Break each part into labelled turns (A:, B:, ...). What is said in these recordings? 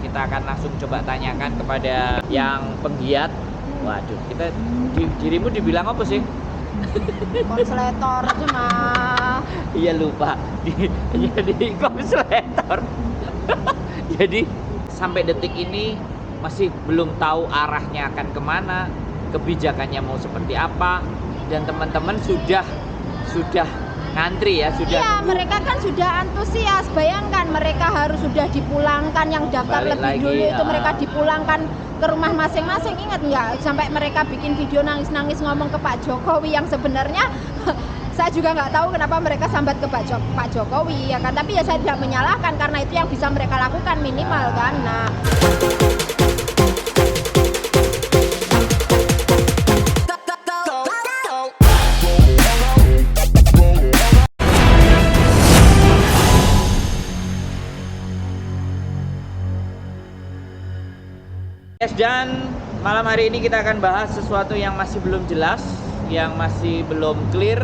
A: kita akan langsung coba tanyakan kepada yang penggiat. Waduh, kita dirimu dibilang apa sih?
B: Konsletor cuma.
A: Iya lupa. Jadi konsletor. Jadi sampai detik ini masih belum tahu arahnya akan kemana, kebijakannya mau seperti apa, dan teman-teman sudah ngantri ya, sudah
B: Iya,
A: nunggu.
B: mereka kan sudah antusias. Bayangkan mereka harus sudah dipulangkan, yang daftar
A: Balik
B: lebih
A: lagi,
B: dulu itu
A: ya.
B: mereka dipulangkan ke rumah masing-masing. Ingat nggak? Sampai mereka bikin video nangis-nangis ngomong ke Pak Jokowi, yang sebenarnya saya juga nggak tahu kenapa mereka sambat ke Pak Jokowi ya kan. Tapi ya saya tidak menyalahkan, karena itu yang bisa mereka lakukan minimal kan. Nah,
A: Yes, dan malam hari ini kita akan bahas sesuatu yang masih belum jelas, yang masih belum clear,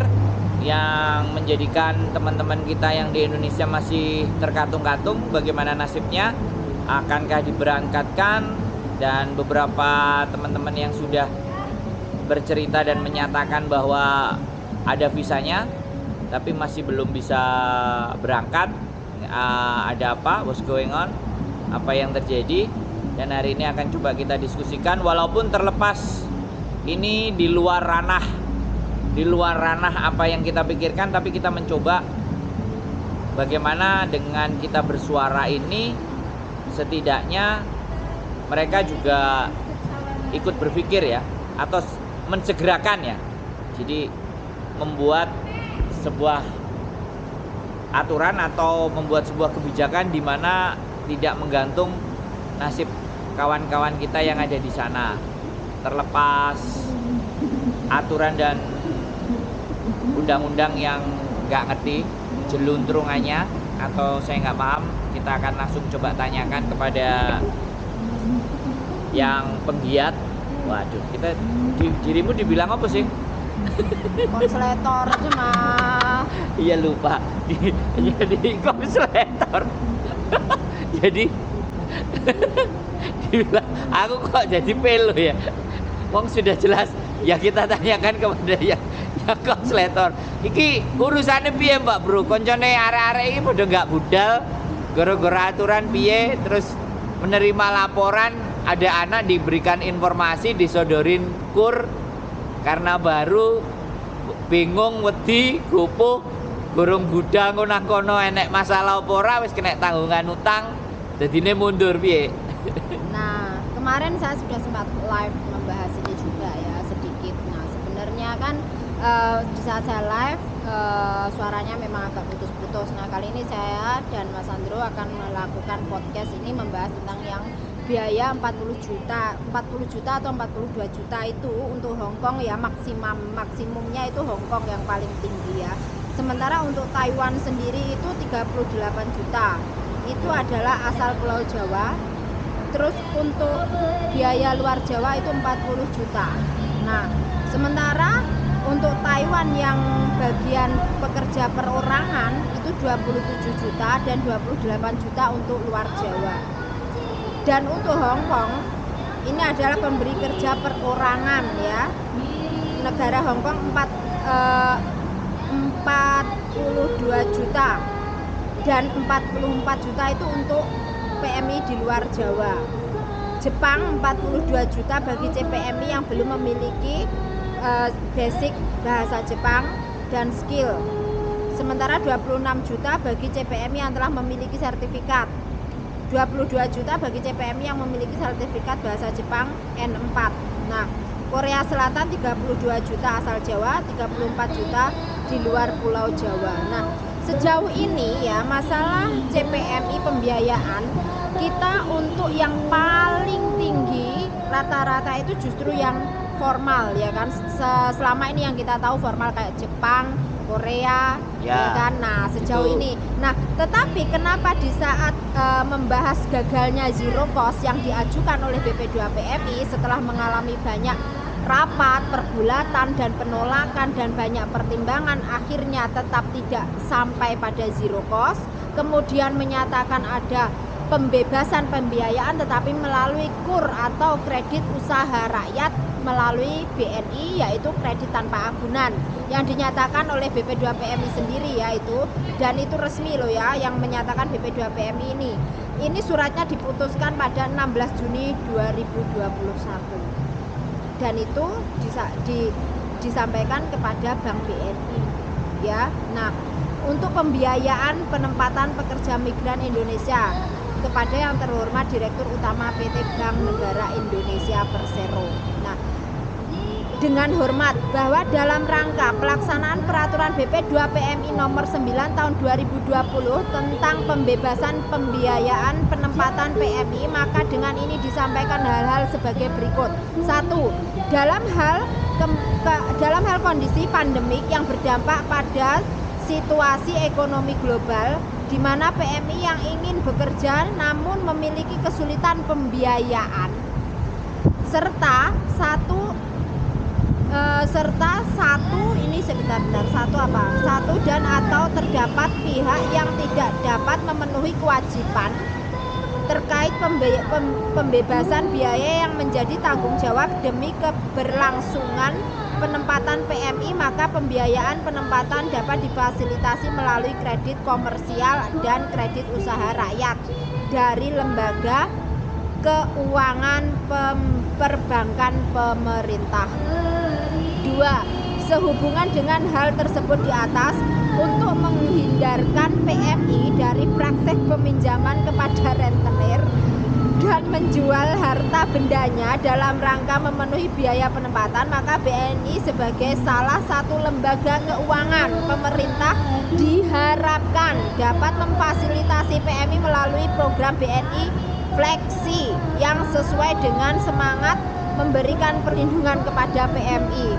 A: yang menjadikan teman-teman kita yang di Indonesia masih terkatung-katung bagaimana nasibnya, akankah diberangkatkan, dan beberapa teman-teman yang sudah bercerita dan menyatakan bahwa ada visanya tapi masih belum bisa berangkat. Ada apa? What's going on? Apa yang terjadi? Dan hari ini akan coba kita diskusikan, walaupun terlepas ini di luar ranah apa yang kita pikirkan, tapi kita mencoba bagaimana dengan kita bersuara ini setidaknya mereka juga ikut berpikir ya, atau mensegerakan ya. Jadi membuat sebuah aturan atau membuat sebuah kebijakan di mana tidak menggantung nasib kawan-kawan kita yang ada di sana. Terlepas aturan dan undang-undang yang nggak ngerti jeluntrungannya atau saya nggak paham, kita akan langsung coba tanyakan kepada yang penggiat. Waduh, kita dirimu dibilang apa sih?
B: konsletor cuma.
A: Iya lupa. Jadi konsletor. Jadi dibilang, aku kok jadi pelo ya. Wong sudah jelas ya, kita tanyakan kepada yang konsletor. Iki urusannya piye Mbak Bro? Koncone arek-arek iki padha nggak budal gara-gara aturan piye, terus menerima laporan ada anak diberikan informasi disodorin kur karena baru bingung wedi gopo gorong gudang nang kono enek masalah apa ora, wis kena tanggungan utang dadine mundur piye.
B: Nah, kemarin saya sudah sempat live membahas ini juga ya sedikit. Nah, sebenarnya kan di saat saya live suaranya memang agak putus-putus. Nah, kali ini saya dan Mas Andro akan melakukan podcast ini membahas tentang yang biaya 40 juta atau 42 juta itu untuk Hong Kong ya, maksimumnya itu Hong Kong yang paling tinggi ya. Sementara untuk Taiwan sendiri itu 38 juta. Itu adalah asal Pulau Jawa. Terus untuk biaya luar Jawa itu 40 juta. Nah, sementara untuk Taiwan yang bagian pekerja perorangan itu 27 juta dan 28 juta untuk luar Jawa. Dan untuk Hong Kong ini adalah pemberi kerja perorangan ya. Negara Hong Kong 42 juta dan 44 juta itu untuk PMI di luar Jawa. Jepang 42 juta bagi CPMI yang belum memiliki basic bahasa Jepang dan skill. Sementara 26 juta bagi CPMI yang telah memiliki sertifikat. 22 juta bagi CPMI yang memiliki sertifikat bahasa Jepang N4. Nah, Korea Selatan 32 juta asal Jawa, 34 juta di luar Pulau Jawa. Nah, sejauh ini ya masalah CPMI pembiayaan kita untuk yang paling tinggi rata-rata itu justru yang formal ya kan. Selama ini yang kita tahu formal kayak Jepang, Korea ya kan. Nah, sejauh ini. Nah, tetapi kenapa di saat membahas gagalnya zero cost yang diajukan oleh BP2PMI setelah mengalami banyak rapat, perbulatan dan penolakan dan banyak pertimbangan, akhirnya tetap tidak sampai pada zero cost, kemudian menyatakan ada pembebasan pembiayaan tetapi melalui KUR atau kredit usaha rakyat melalui BNI, yaitu kredit tanpa agunan yang dinyatakan oleh BP2PMI sendiri ya itu, dan itu resmi loh ya yang menyatakan BP2PMI ini. Ini suratnya diputuskan pada 16 Juni 2021 dan itu disampaikan kepada Bank BNI ya. Nah, untuk pembiayaan penempatan pekerja migran Indonesia kepada yang terhormat Direktur Utama PT Bank Negara Indonesia Persero. Nah, dengan hormat bahwa dalam rangka pelaksanaan peraturan BP2PMI nomor 9 tahun 2020 tentang pembebasan pembiayaan penempatan PMI, maka dengan ini disampaikan hal-hal sebagai berikut. 1. Dalam hal kondisi pandemik yang berdampak pada situasi ekonomi global di mana PMI yang ingin bekerja namun memiliki kesulitan pembiayaan serta satu dan atau terdapat pihak yang tidak dapat memenuhi kewajiban terkait pembebasan biaya yang menjadi tanggung jawab demi keberlangsungan penempatan PMI, maka pembiayaan penempatan dapat difasilitasi melalui kredit komersial dan kredit usaha rakyat dari lembaga keuangan perbankan pemerintah. 2. Sehubungan dengan hal tersebut di atas, untuk menghindarkan PMI dari praktek peminjaman kepada rentenir dan menjual harta bendanya dalam rangka memenuhi biaya penempatan, maka BNI sebagai salah satu lembaga keuangan pemerintah diharapkan dapat memfasilitasi PMI melalui program BNI Fleksi yang sesuai dengan semangat memberikan perlindungan kepada PMI.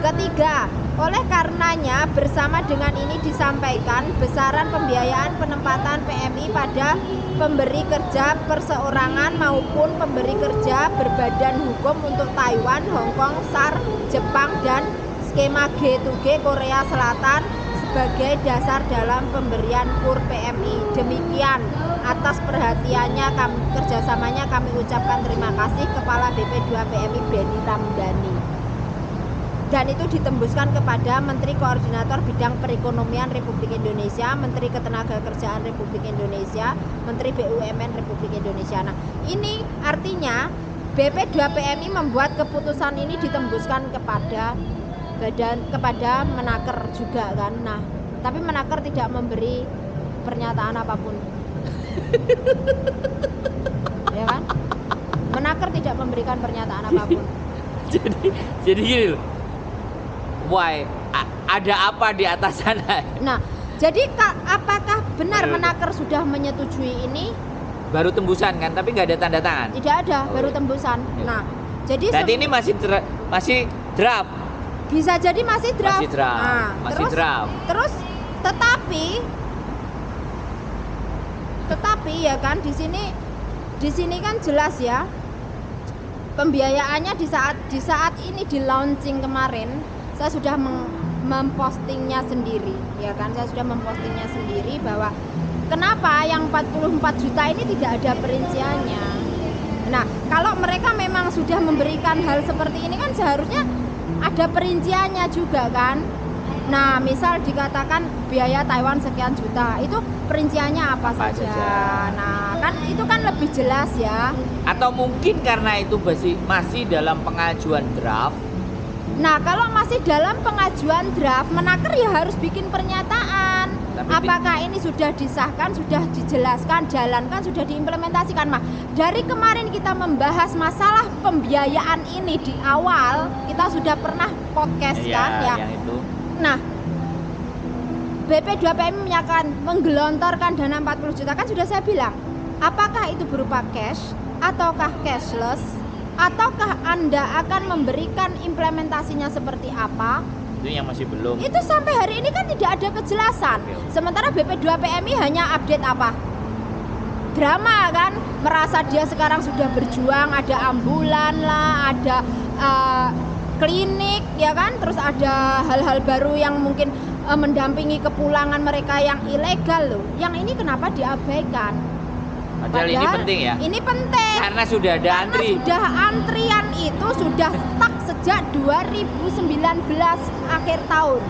B: Ketiga, oleh karenanya bersama dengan ini disampaikan besaran pembiayaan penempatan PMI pada pemberi kerja perseorangan maupun pemberi kerja berbadan hukum untuk Taiwan, Hong Kong, SAR, Jepang, dan skema G2G Korea Selatan sebagai dasar dalam pemberian KUR PMI. Demikian, atas perhatiannya kerjasamanya kami ucapkan terima kasih Kepala BP2PMI Beni Ramdhani. Dan itu ditembuskan kepada Menteri Koordinator Bidang Perekonomian Republik Indonesia, Menteri Ketenagakerjaan Republik Indonesia, Menteri BUMN Republik Indonesia. Nah, ini artinya BP2PMI membuat keputusan ini ditembuskan kepada Menaker juga kan. Nah, tapi Menaker tidak memberi pernyataan apapun. Ya kan? Menaker tidak memberikan pernyataan apapun.
A: Jadi gini loh. Why? Ada apa di atas sana?
B: Nah, jadi apakah benar Menaker sudah menyetujui ini?
A: Baru tembusan kan, tapi nggak ada tanda tangan.
B: Tidak ada, baru tembusan. Nah, jadi
A: berarti ini masih draft.
B: Bisa jadi masih draft.
A: Nah, masih draft.
B: Terus tetapi ya kan di sini kan jelas ya. Pembiayaannya di saat ini di launching kemarin, saya sudah mempostingnya sendiri, ya kan? Saya sudah mempostingnya sendiri bahwa kenapa yang 44 juta ini tidak ada perinciannya. Nah, kalau mereka memang sudah memberikan hal seperti ini kan seharusnya ada perinciannya juga kan. Nah, misal dikatakan biaya Taiwan sekian juta, itu perinciannya apa saja. Nah, kan itu kan lebih jelas ya.
A: Atau mungkin karena itu masih dalam pengajuan draft.
B: Nah, kalau masih dalam pengajuan draft, Menaker ya harus bikin pernyataan. Apakah ini sudah disahkan, sudah dijelaskan, jalankan, sudah diimplementasikan. Dari kemarin kita membahas masalah pembiayaan ini di awal, kita sudah pernah podcast kan ya.
A: Yang itu.
B: Nah, BP2PMI menggelontorkan dana 40 juta kan sudah saya bilang. Apakah itu berupa cash ataukah cashless? Ataukah Anda akan memberikan implementasinya seperti apa?
A: Itu yang masih belum.
B: Itu sampai hari ini kan tidak ada kejelasan. Sementara BP2PMI hanya update apa? Drama kan, merasa dia sekarang sudah berjuang, ada ambulan lah, ada klinik ya kan, terus ada hal-hal baru yang mungkin mendampingi kepulangan mereka yang ilegal loh. Yang ini kenapa diabaikan?
A: Padahal ini penting ya.
B: Ini penting.
A: Karena sudah ada antri.
B: Sudah antrian itu sudah stuck sejak 2019 akhir tahun.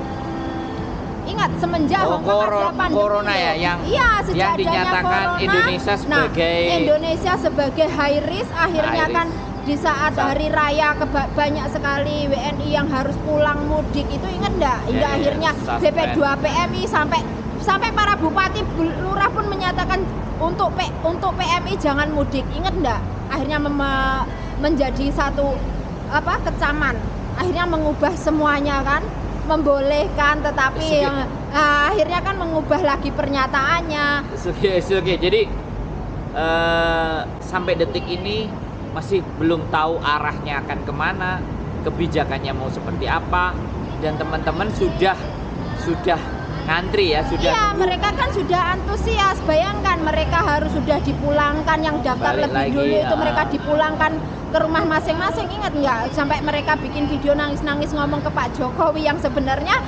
B: Ingat semenjak ada pandemi
A: corona ya yang dinyatakan corona, Indonesia sebagai
B: Indonesia sebagai high risk, akhirnya kan di saat hari raya banyak sekali WNI yang harus pulang mudik itu, ingat enggak? Hingga akhirnya BP2PMI sampai para bupati lurah pun menyatakan untuk PMI jangan mudik. Ingat enggak? Akhirnya menjadi satu kecaman. Akhirnya mengubah semuanya kan, membolehkan, tetapi akhirnya kan mengubah lagi pernyataannya.
A: Oke. Jadi sampai detik ini masih belum tahu arahnya akan kemana, kebijakannya mau seperti apa, dan teman-teman sudah ngantri ya, sudah. Iya,
B: mereka kan sudah antusias. Bayangkan mereka harus sudah dipulangkan, yang daftar lebih dulu itu mereka dipulangkan ke rumah masing-masing. Ingat nggak? Sampai mereka bikin video nangis-nangis ngomong ke Pak Jokowi, yang sebenarnya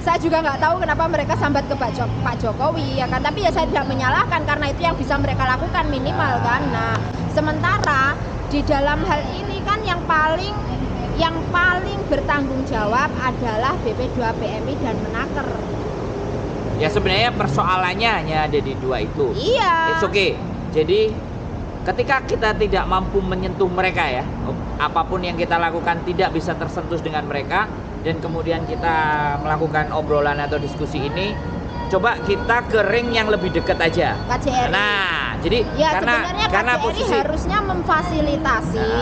B: saya juga nggak tahu kenapa mereka sambat ke Pak Jokowi ya kan. Tapi ya saya tidak menyalahkan, karena itu yang bisa mereka lakukan minimal kan. Nah, sementara di dalam hal ini kan yang paling bertanggung jawab adalah BP2PMI dan Menaker.
A: Ya sebenarnya persoalannya hanya ada di dua itu.
B: Iya.
A: It's okay. Jadi ketika kita tidak mampu menyentuh mereka ya, apapun yang kita lakukan tidak bisa tersentuh dengan mereka, dan kemudian kita melakukan obrolan atau diskusi ini, coba kita ke ring yang lebih dekat aja.
B: KJRI.
A: Nah, jadi
B: ya,
A: karena
B: KJRI
A: posisi
B: harusnya memfasilitasi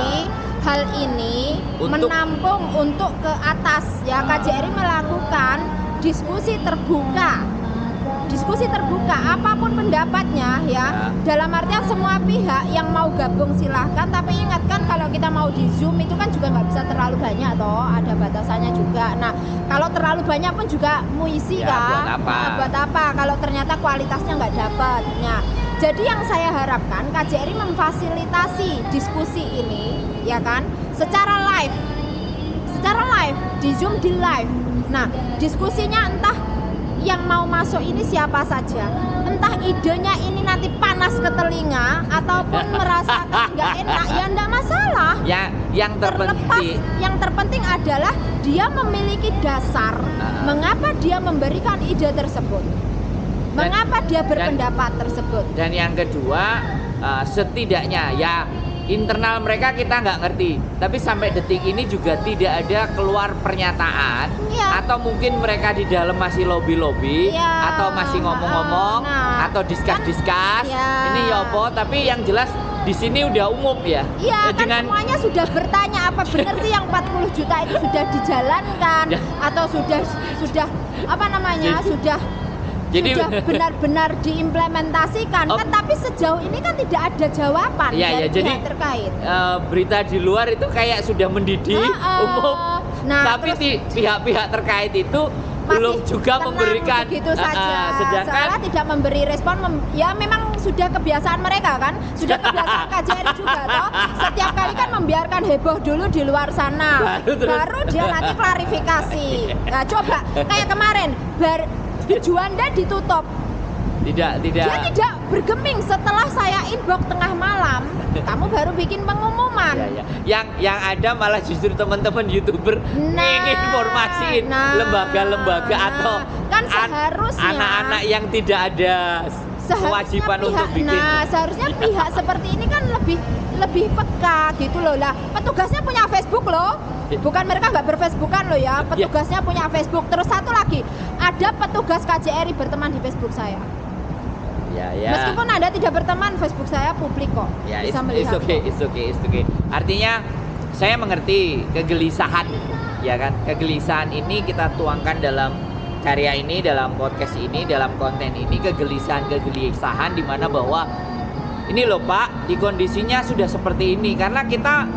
B: hal ini, menampung untuk ke atas ya. KJRI melakukan diskusi terbuka, apapun pendapatnya ya. Dalam artian semua pihak yang mau gabung silahkan, tapi ingatkan kalau kita mau di Zoom itu kan juga nggak bisa terlalu banyak toh, ada batasannya juga. Nah, kalau terlalu banyak pun juga muisi ya, kan buat apa kalau ternyata kualitasnya nggak dapat. Nah, jadi yang saya harapkan KJRI memfasilitasi diskusi ini ya kan, secara live di Zoom, di live. Nah, diskusinya entah yang mau masuk ini siapa saja, entah idenya ini nanti panas ke telinga ataupun merasakan nggak enak, ya enggak masalah. Yang terpenting adalah dia memiliki dasar mengapa dia memberikan ide tersebut, mengapa dia berpendapat tersebut.
A: Dan yang kedua, setidaknya ya internal mereka kita nggak ngerti, tapi sampai detik ini juga tidak ada keluar pernyataan atau mungkin mereka di dalam masih lobby atau masih ngomong-ngomong atau diskus ini ya apa, tapi yang jelas di sini udah umum ya.
B: Iya, kan semuanya sudah bertanya apa benar sih yang 40 juta itu sudah dijalankan atau sudah apa namanya sudah benar-benar diimplementasikan kan, tapi sejauh ini kan tidak ada jawaban dari pihak terkait.
A: Berita di luar itu kayak sudah mendidih umum, tapi pihak-pihak terkait itu belum juga memberikan
B: begitu saja. Sedangkan tidak memberi respon, ya memang sudah kebiasaan mereka kan, sudah kebiasaan KJRI juga toh. Setiap kali kan membiarkan heboh dulu di luar sana, baru dia nanti klarifikasi. Nah, coba kayak kemarin Juanda ditutup.
A: Dia
B: tidak bergeming setelah saya inbox tengah malam. Kamu baru bikin pengumuman.
A: Yang ada malah justru teman-teman YouTuber menginformasiin lembaga-lembaga atau
B: kan seharusnya
A: anak-anak yang tidak ada kewajiban untuk bikin.
B: Nah, seharusnya pihak seperti ini kan lebih peka gitu loh. Lah, petugasnya punya Facebook loh. Bukan mereka nggak berfacebookan loh ya. Petugasnya punya Facebook. Terus satu lagi, ada petugas KJRI berteman di Facebook saya. Meskipun Anda tidak berteman, Facebook saya publik kok. Bisa melihat.
A: It's okay. Artinya saya mengerti kegelisahan, ya kan? Kegelisahan ini kita tuangkan dalam karya ini, dalam podcast ini, dalam konten ini, kegelisahan di mana bahwa ini loh Pak, di kondisinya sudah seperti ini karena kita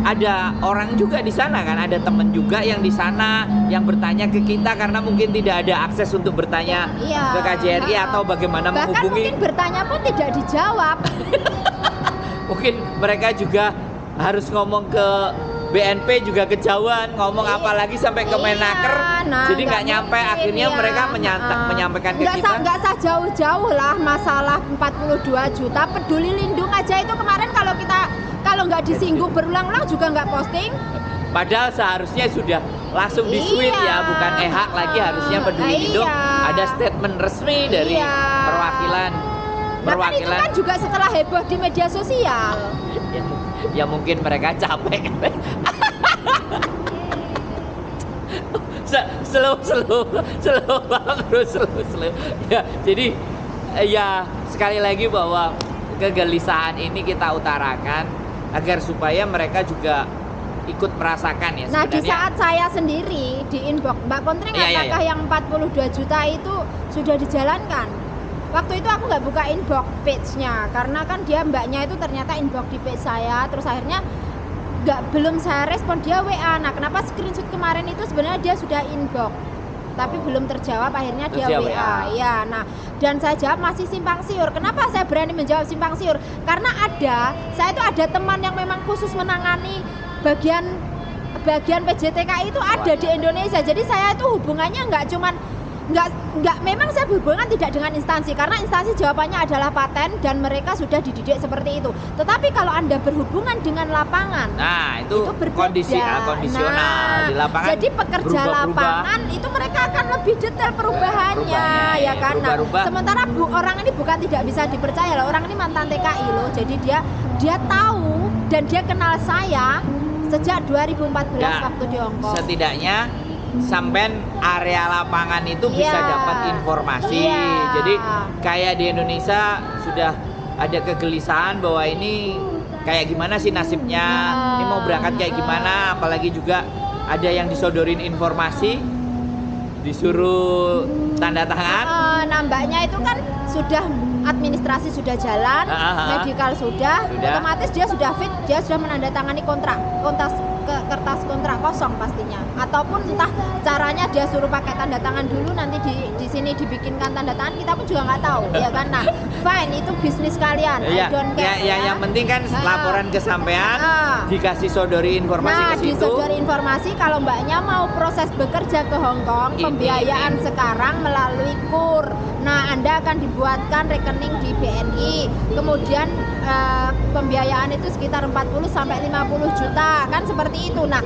A: ada orang juga di sana kan, ada teman juga yang di sana yang bertanya ke kita karena mungkin tidak ada akses untuk bertanya ke KJRI atau bagaimana menghubungi.
B: Bahkan mungkin bertanya pun tidak dijawab.
A: Mungkin mereka juga harus ngomong ke BNP juga kejauhan ngomong apalagi sampai ke Menaker, jadi nggak nyampe. Akhirnya mereka menyampaikan ke kita.
B: Nggak usah jauh-jauh lah masalah 42 juta. Peduli Lindung aja itu kemarin kalau nggak disinggung berulang-ulang juga nggak posting.
A: Padahal seharusnya sudah langsung di-tweet ya, bukan EHAK lagi, harusnya Peduli Lindung ada statement resmi dari perwakilan.
B: Nah kan itu kan juga setelah heboh di media sosial.
A: Ya mungkin mereka capek. slow ya, jadi ya sekali lagi bahwa kegelisahan ini kita utarakan agar supaya mereka juga ikut merasakan ya sebenarnya.
B: Nah di saat saya sendiri di inbox Mbak Kontreng, apakah yang 42 juta itu sudah dijalankan? Waktu itu aku nggak buka inbox page-nya karena kan dia mbaknya itu ternyata inbox di page saya, terus akhirnya belum saya respon, dia WA. Nah kenapa screenshot kemarin itu sebenarnya dia sudah inbox tapi belum terjawab, akhirnya dia WA. Ya, nah dan saya jawab masih simpang siur. Kenapa saya berani menjawab simpang siur? Karena saya itu ada teman yang memang khusus menangani bagian PJTK itu ada di Indonesia. Jadi saya itu hubungannya memang saya berhubungan tidak dengan instansi karena instansi jawabannya adalah paten dan mereka sudah dididik seperti itu. Tetapi kalau Anda berhubungan dengan lapangan,
A: nah itu kondisional di lapangan.
B: Jadi pekerja lapangan itu mereka akan lebih detail perubahannya, ya kan. Nah, sementara orang ini bukan tidak bisa dipercaya loh. Orang ini mantan TKI loh. Jadi dia tahu dan dia kenal saya sejak 2014 waktu di Hongkong.
A: Setidaknya sampai area lapangan itu bisa dapat informasi. Jadi kayak di Indonesia sudah ada kegelisahan bahwa ini kayak gimana sih nasibnya, ini mau berangkat kayak gimana, apalagi juga ada yang disodorin informasi, disuruh tanda tangan.
B: Nambahnya itu kan sudah administrasi sudah jalan, medical sudah, otomatis dia sudah fit, dia sudah menandatangani kertas kontrak kosong pastinya, ataupun entah caranya dia suruh pakai tanda tangan dulu, nanti di sini dibikinkan tanda tangan, kita pun juga nggak tahu, ya kan. Nah, fine, itu bisnis kalian, I don't care.
A: Yang penting kan laporan kesampean, dikasih sodori informasi ke situ.
B: Disodori informasi kalau mbaknya mau proses bekerja ke Hongkong, pembiayaan sekarang melalui KUR. Nah, Anda akan dibuatkan rekening di BNI. Kemudian pembiayaan itu sekitar 40 sampai 50 juta, kan seperti itu. Nah,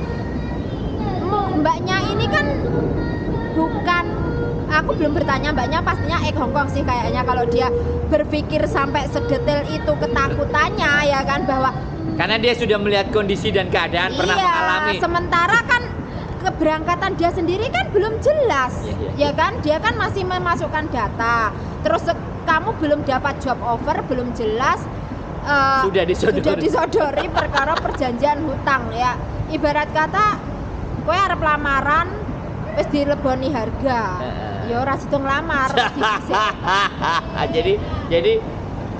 B: mbaknya ini kan bukan, aku belum bertanya mbaknya, pastinya Hongkong sih kayaknya kalau dia berpikir sampai sedetail itu ketakutannya, ya kan, bahwa
A: karena dia sudah melihat kondisi dan keadaan, pernah mengalami.
B: Sementara kan keberangkatan dia sendiri kan belum jelas, ya kan, dia kan masih memasukkan data, terus kamu belum dapat job offer, belum jelas, sudah disodori perkara perjanjian hutang, ya, ibarat kata kowe arep lamaran wis dileboni harga, ya ora sido nglamar.
A: jadi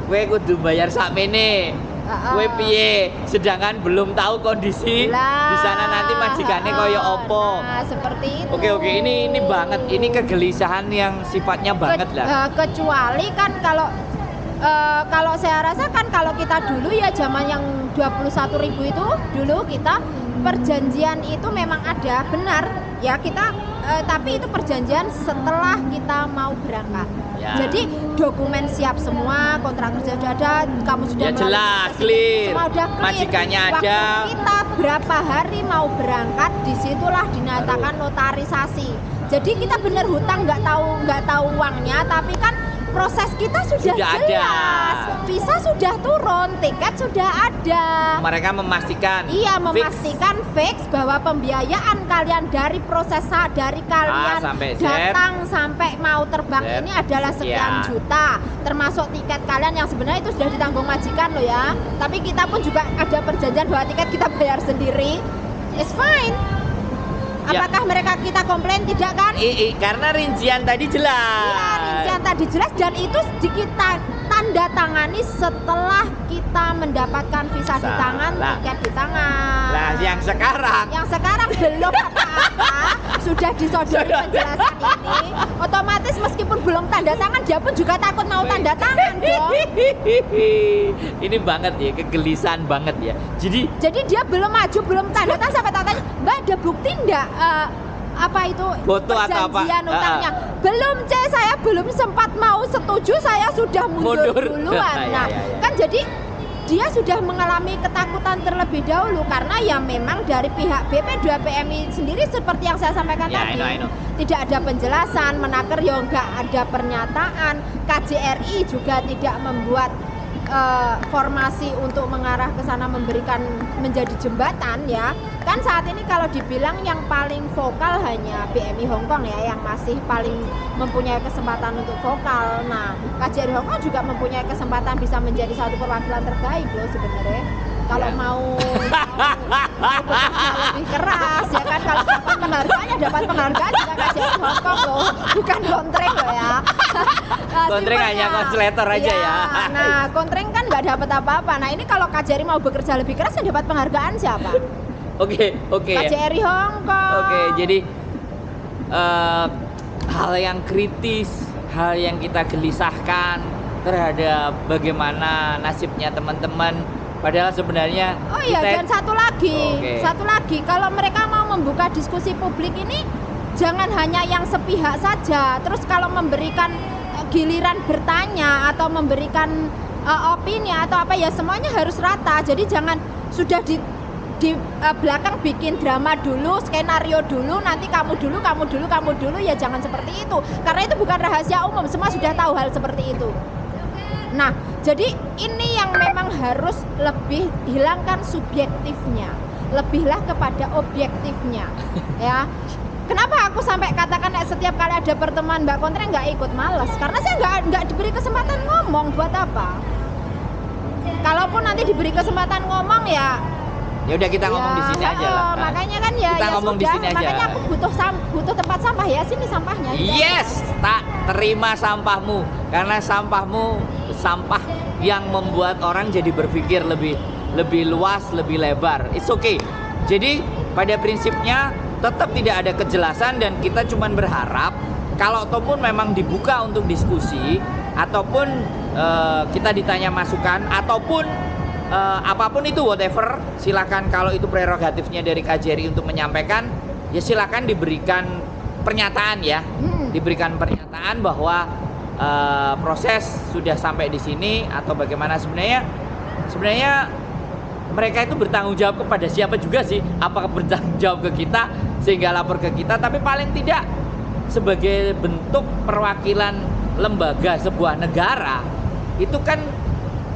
A: kowe kudu bayar sakmene. Kowe piye? Sedangkan belum tahu kondisi di sana nanti majikannya koyo opo.
B: Nah, seperti itu.
A: Oke, ini banget. Ini kegelisahan yang sifatnya banget lah.
B: Kecuali kan kalau saya rasa kan kalau kita dulu ya zaman yang 21.000 itu dulu kita perjanjian itu memang ada, benar ya kita, tapi itu perjanjian setelah kita mau berangkat. Jadi dokumen siap semua, kontrak kerja sudah ada, kamu sudah
A: jelas, clear,
B: semua udah clear.
A: majikannya ada.
B: Waktu kita berapa hari mau berangkat, disitulah dinyatakan notarisasi. Jadi kita bener hutang, nggak tahu uangnya, tapi kan proses kita sudah jelas, ada. Visa sudah turun, tiket sudah ada.
A: Mereka memastikan.
B: Iya, memastikan fix bahwa pembiayaan kalian dari proses dari kalian datang sampai mau terbang ini adalah sekian juta, termasuk tiket kalian yang sebenarnya itu sudah ditanggung majikan loh ya. Tapi kita pun juga ada perjanjian bahwa tiket kita bayar sendiri. It's fine. Apakah mereka kita komplain? Tidak kan?
A: Karena rincian tadi jelas.
B: Iya, rincian tadi jelas dan itu kita tanda ditandatangani setelah kita mendapatkan visa di tangan, tiket di tangan.
A: Nah, yang sekarang
B: belum apa-apa, sudah disodori penjelasan ini, otomatis meskipun belum tanda tangan, dia pun juga takut mau tanda tangan dong.
A: Ini banget ya, kegelisahan banget ya.
B: Jadi dia belum maju, belum tanda tangan sampai tak tanya, Mbak ada bukti enggak? Apa itu
A: foto atau apa?
B: Perjanjian utangnya. Belum, saya belum sempat mau setuju, saya sudah mundur duluan. Nah, kan jadi dia sudah mengalami ketakutan terlebih dahulu karena ya memang dari pihak BP2PMI sendiri seperti yang saya sampaikan tadi.
A: I know.
B: Tidak ada penjelasan, Menaker ya nggak ada pernyataan, KJRI juga tidak membuat formasi untuk mengarah ke sana memberikan menjadi jembatan ya. Kan saat ini kalau dibilang yang paling vokal hanya BMI Hong Kong ya, yang masih paling mempunyai kesempatan untuk vokal. Nah, KJRI Hong Kong juga mempunyai kesempatan bisa menjadi satu perwakilan terbaik loh sebenarnya. Kalau mau bekerja lebih keras ya kan, kalau dapat penghargaan juga KJRI Hong Kong loh, bukan kontreng loh ya.
A: Kontreng hanya konsulator aja ya.
B: Nah, kontreng kan nggak dapat apa-apa. Nah, ini kalau KJRI mau bekerja lebih keras, yang dapat penghargaan siapa?
A: Oke.
B: KJRI Hong Kong.
A: Oke, jadi hal yang kritis, hal yang kita gelisahkan terhadap bagaimana nasibnya teman-teman. Padahal sebenarnya
B: dan satu lagi, kalau mereka mau membuka diskusi publik ini jangan hanya yang sepihak saja. Terus kalau memberikan giliran bertanya atau memberikan opini atau apa ya, semuanya harus rata. Jadi jangan sudah di belakang bikin drama dulu, skenario dulu, nanti kamu dulu, ya jangan seperti itu. Karena itu bukan rahasia umum, semua sudah tahu hal seperti itu. Nah, jadi ini yang memang harus lebih hilangkan subjektifnya, lebihlah kepada objektifnya, ya. Kenapa aku sampai katakan setiap kali ada pertemuan Mbak Kontreng nggak ikut, males? Karena saya nggak diberi kesempatan ngomong, buat apa? Kalaupun nanti diberi kesempatan ngomong ya
A: udah kita ngomong di sini aja lah.
B: Makanya kan kita
A: ngomong
B: sudah,
A: di sini aja.
B: Makanya aku butuh tempat sampah ya, sini sampahnya.
A: Yes, tak terima sampahmu karena sampahmu sampah yang membuat orang jadi berpikir lebih luas, lebih lebar. It's okay. Jadi pada prinsipnya tetap tidak ada kejelasan dan kita cuma berharap kalau ataupun memang dibuka untuk diskusi ataupun kita ditanya masukan ataupun apapun itu, whatever, silakan. Kalau itu prerogatifnya dari KJRI untuk menyampaikan, ya silakan diberikan pernyataan ya, diberikan pernyataan bahwa proses sudah sampai di sini atau bagaimana. Sebenarnya mereka itu bertanggung jawab kepada siapa juga sih? Apakah bertanggung jawab ke kita sehingga lapor ke kita? Tapi paling tidak sebagai bentuk perwakilan lembaga sebuah negara itu kan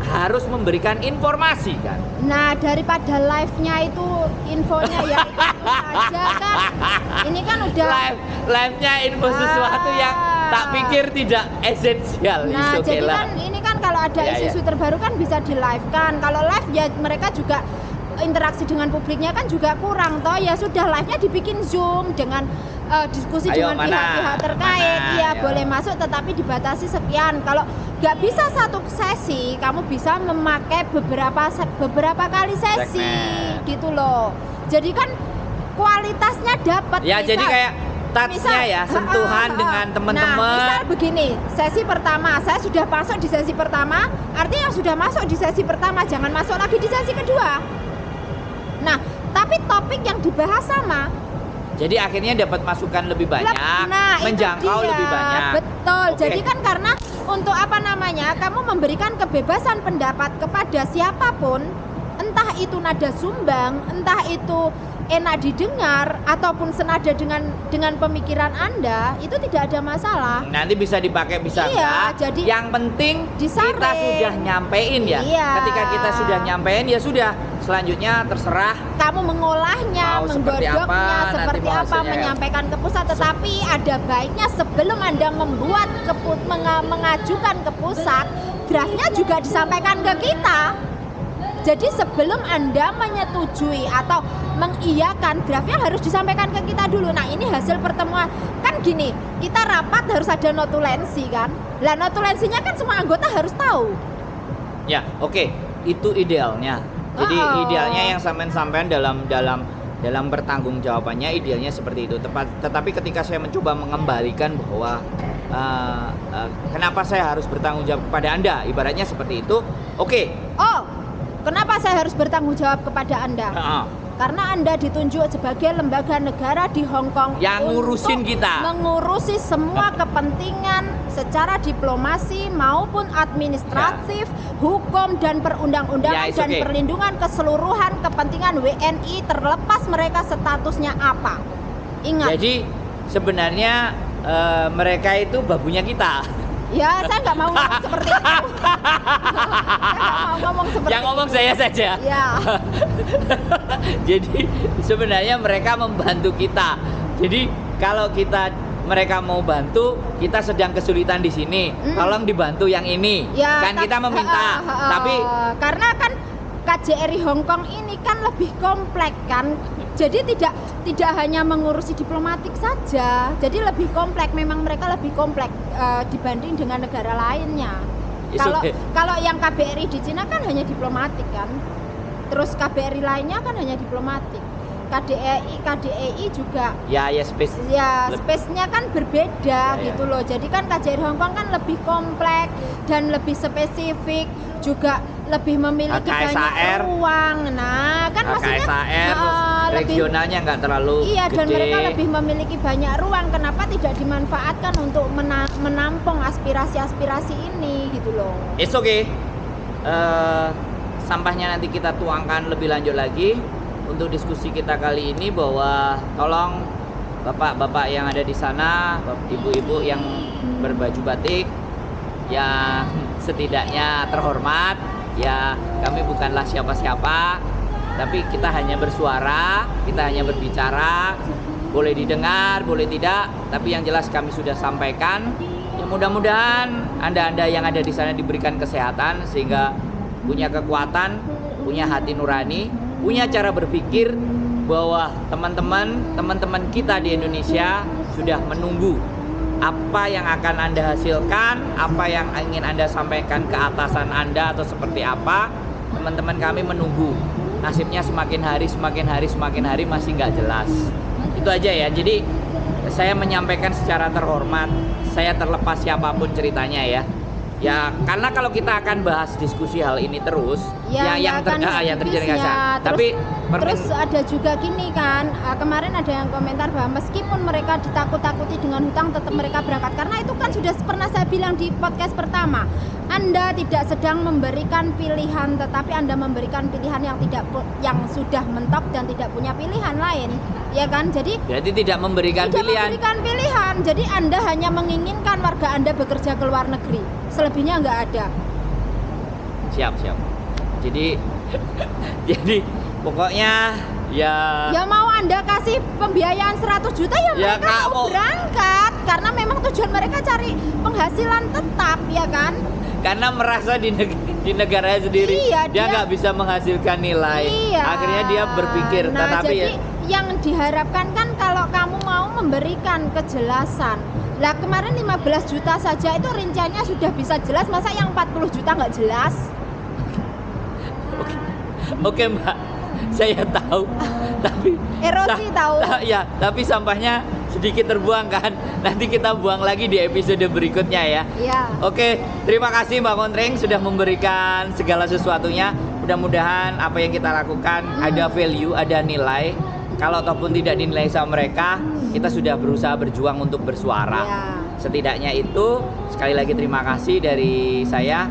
A: harus memberikan informasi kan.
B: Nah, daripada live-nya itu infonya ya itu aja kan. Ini kan udah
A: live-nya info sesuatu yang tak pikir tidak esensial.
B: Nah, jadi kan ini kan kalau ada isu-isu terbaru kan bisa di live kan. Kalau live ya mereka juga interaksi dengan publiknya kan juga kurang toh. Ya sudah, live-nya dibikin Zoom dengan diskusi dengan pihak-pihak terkait. Boleh masuk tetapi dibatasi sekian. Kalau nggak bisa satu sesi, kamu bisa memakai beberapa kali sesi gitu loh. Jadi kan kualitasnya dapat.
A: Ya, jadi kayak touch-nya ya, sentuhan dengan teman-teman.
B: Nah, misal begini, sesi pertama, saya sudah masuk di sesi pertama, artinya yang sudah masuk di sesi pertama jangan masuk lagi di sesi kedua. Nah, tapi topik yang dibahas sama.
A: Jadi akhirnya dapat masukan lebih banyak, menjangkau lebih banyak.
B: Betul. Okay. Jadi kan karena untuk kamu memberikan kebebasan pendapat kepada siapapun, entah itu nada sumbang, entah itu enak didengar ataupun senada dengan pemikiran Anda, itu tidak ada masalah.
A: Nanti bisa dipakai, bisa enggak.
B: Jadi
A: yang penting disaring. Kita sudah nyampein ya. Ketika kita sudah nyampein ya sudah. Selanjutnya terserah
B: kamu mengolahnya, menggodoknya seperti apa, menyampaikan ke pusat. Tetapi ada baiknya sebelum Anda mengajukan ke pusat, draftnya juga disampaikan ke kita. Jadi sebelum Anda menyetujui atau mengiyakan, draftnya harus disampaikan ke kita dulu. Nah, ini hasil pertemuan. Kan kan gini, kita rapat harus ada notulensi kan. Lah notulensinya kan semua anggota harus tahu.
A: Ya, oke. Itu idealnya. Jadi idealnya yang sampean dalam bertanggung jawabannya idealnya seperti itu. Tetapi ketika saya mencoba mengembalikan bahwa kenapa saya harus bertanggung jawab kepada Anda, ibaratnya seperti itu. Oke.
B: Oh, kenapa saya harus bertanggung jawab kepada Anda? Karena Anda ditunjuk sebagai lembaga negara di Hong Kong
A: yang ngurusin kita,
B: mengurusi semua kepentingan secara diplomasi maupun administratif, hukum dan perundang-undangan dan perlindungan keseluruhan kepentingan WNI terlepas mereka statusnya apa. Ingat. Jadi
A: sebenarnya mereka itu babunya kita.
B: Ya, saya nggak mau ngomong seperti itu. Saya nggak mau ngomong seperti
A: yang ngomong saya saja.
B: Ya.
A: Jadi sebenarnya mereka membantu kita. Jadi kalau mereka mau bantu, kita sedang kesulitan di sini. Tolong dibantu yang ini. Ya, kan kita meminta. Tapi
B: karena kan KJRI Hong Kong ini kan lebih kompleks kan. Jadi tidak hanya mengurusi diplomatik saja. Jadi lebih kompleks, memang mereka lebih kompleks dibanding dengan negara lainnya. Kalau yang KBRI di Cina kan hanya diplomatik kan. Terus KBRI lainnya kan hanya diplomatik. KDEI juga space-nya kan berbeda gitu loh. Jadi kan KJRI Hong Kong kan lebih kompleks dan lebih spesifik, juga lebih memiliki banyak ruang. Nah, kan maksudnya
A: regionalnya nggak terlalu
B: gede. Dan mereka lebih memiliki banyak ruang. Kenapa tidak dimanfaatkan untuk menampung aspirasi-aspirasi ini gitu loh.
A: It's okay. Sampahnya nanti kita tuangkan lebih lanjut lagi. Untuk diskusi kita kali ini bahwa tolong bapak-bapak yang ada di sana, ibu-ibu yang berbaju batik, yang setidaknya terhormat, ya kami bukanlah siapa-siapa, tapi kita hanya bersuara, kita hanya berbicara, boleh didengar, boleh tidak, tapi yang jelas kami sudah sampaikan. Ya mudah-mudahan Anda-Anda yang ada di sana diberikan kesehatan sehingga punya kekuatan, punya hati nurani, punya cara berpikir bahwa teman-teman kita di Indonesia sudah menunggu apa yang akan Anda hasilkan, apa yang ingin Anda sampaikan ke atasan Anda atau seperti apa. Teman-teman kami menunggu. Nasibnya semakin hari masih nggak jelas. Itu aja ya. Jadi saya menyampaikan secara terhormat, saya terlepas siapapun ceritanya ya. Ya, karena kalau kita akan bahas diskusi hal ini terus, yang terjadi tapi
B: terus ada juga gini kan, kemarin ada yang komentar bahwa meskipun mereka ditakut-takuti dengan hutang, tetap mereka berangkat. Karena itu kan sudah pernah saya bilang di podcast pertama, Anda tidak sedang memberikan pilihan, tetapi Anda memberikan pilihan yang sudah mentok dan tidak punya pilihan lain, ya kan? Jadi
A: tidak memberikan pilihan.
B: Jadi Anda hanya menginginkan warga Anda bekerja ke luar negeri. Selebihnya nggak ada.
A: Siap. Jadi pokoknya ya
B: mau Anda kasih pembiayaan 100 juta ya mereka mau berangkat karena memang tujuan mereka cari penghasilan tetap, ya kan?
A: Karena merasa di negara sendiri dia nggak bisa menghasilkan nilai. Akhirnya dia berpikir.
B: Jadi yang diharapkan kan kalau kamu mau memberikan kejelasan. Lah kemarin 15 juta saja itu rinciannya sudah bisa jelas, masa yang 40 juta nggak jelas?
A: Oke Mbak, saya tahu, tapi
B: erosi tahu.
A: Ya, tapi sampahnya sedikit terbuang kan. Nanti kita buang lagi di episode berikutnya ya.
B: Iya.
A: Oke, terima kasih Mbak Kontreng sudah memberikan segala sesuatunya. Mudah-mudahan apa yang kita lakukan ada value, ada nilai. Kalau ataupun tidak dinilai sama mereka, kita sudah berusaha berjuang untuk bersuara. Setidaknya itu. Sekali lagi terima kasih dari saya.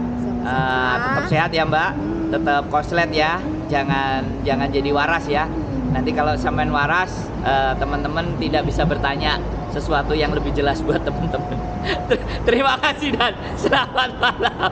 A: Tetap sehat ya Mbak, tetap konslet ya, jangan jadi waras ya. Nanti kalau sampean waras, teman-teman tidak bisa bertanya sesuatu yang lebih jelas buat teman-teman. Terima kasih dan selamat malam.